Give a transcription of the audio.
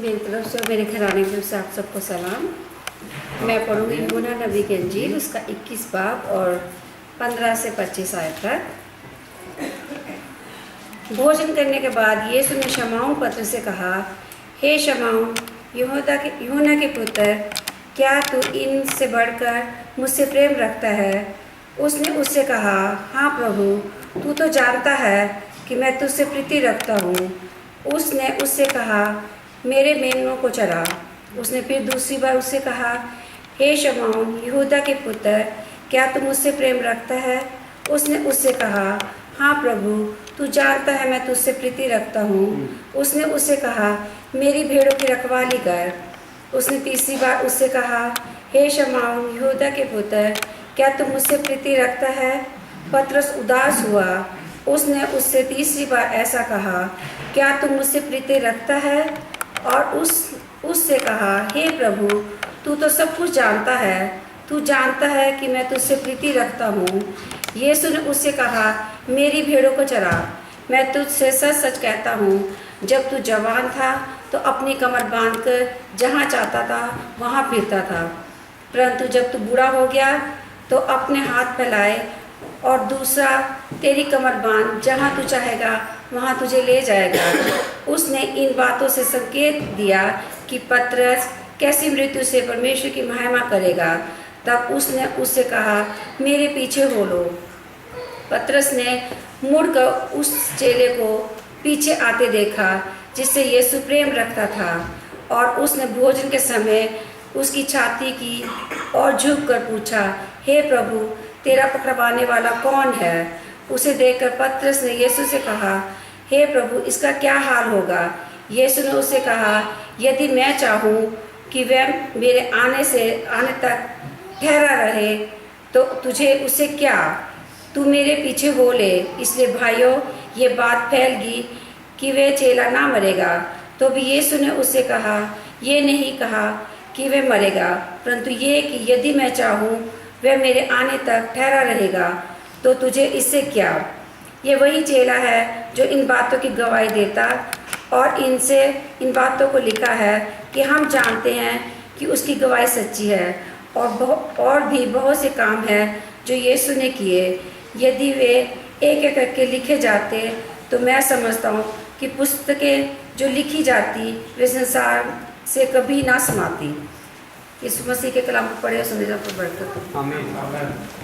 मेरी तरफ से और मेरे घराने की तरफ से आप सबको सलाम। मैं पढ़ूँगी यूहन्ना नबी की इंजील, उसका 21 बाब और 15 से 25 आयत तक। भोजन करने के बाद यीशु ने शमौन पत्र से कहा, हे शमौन, यूहन्ना के पुत्र, क्या तू इनसे बढ़कर मुझसे प्रेम रखता है? उसने उससे कहा, हाँ प्रभु, तू तो जानता है कि मैं तुझसे प्रीति रखता हूँ। उसने उससे कहा, मेरे मेमनों को चरा। उसने फिर दूसरी बार उससे कहा, हे शमौन, यहूदा के पुत्र, क्या तू मुझसे प्रेम रखता है? उसने उससे कहा, हाँ प्रभु, तू जानता है मैं तुझसे प्रीति रखता हूँ। उसने उससे कहा, मेरी भेड़ों की रखवाली कर। उसने तीसरी बार उससे कहा, हे शमौन, यहूदा के पुत्र, क्या तू मुझसे प्रीति रखता है? पतरस उदास हुआ। उसने उससे तीसरी बार ऐसा कहा, क्या तू मुझसे प्रीति रखता है? और उससे कहा, हे प्रभु, तू तो सब कुछ जानता है। तू जानता है कि मैं तुझसे प्रीति रखता हूँ। यीशु ने उससे कहा, मेरी भेड़ों को चरा। मैं तुझसे सच सच कहता हूँ, जब तू जवान था तो अपनी कमर बांधकर जहाँ चाहता था वहाँ फिरता था, परंतु जब तू बूढ़ा हो गया तो अपने हाथ फैलाए और दूसरा तेरी कमर बांध, जहाँ तू चाहेगा वहाँ तुझे ले जाएगा। उसने इन बातों से संकेत दिया कि पतरस कैसी मृत्यु से परमेश्वर की महिमा करेगा। तब उसने उससे कहा, मेरे पीछे हो लो। पतरस ने मुड़कर उस चेले को पीछे आते देखा जिससे यीशु प्रेम रखता था, और उसने भोजन के समय उसकी छाती की और झुक कर पूछा, हे प्रभु, तेरा पकड़वाने वाला कौन है? उसे देखकर पतरस ने यीशु से कहा, हे प्रभु, इसका क्या हाल होगा? यीशु ने उसे कहा, यदि मैं चाहूँ कि वह मेरे आने तक ठहरा रहे तो तुझे उससे क्या? तू मेरे पीछे हो ले। इसलिए भाइयों, ये बात फैल गई कि वह चेला ना मरेगा। तो भी यीशु ने उससे कहा, ये नहीं कहा कि वह मरेगा, परंतु ये कि यदि मैं चाहूँ वह मेरे आने तक ठहरा रहेगा तो तुझे इससे क्या? ये वही चेला है जो इन बातों की गवाही देता और इनसे इन बातों को लिखा है कि हम जानते हैं कि उसकी गवाही सच्ची है। और भी बहुत से काम हैं जो यीशु ने किए। यदि वे एक एक करके लिखे जाते तो मैं समझता हूँ कि पुस्तकें जो लिखी जाती वे संसार से कभी ना समाती। यीशु मसीह के कलाम को पढ़े और सुने, बरकत हो। आमीन।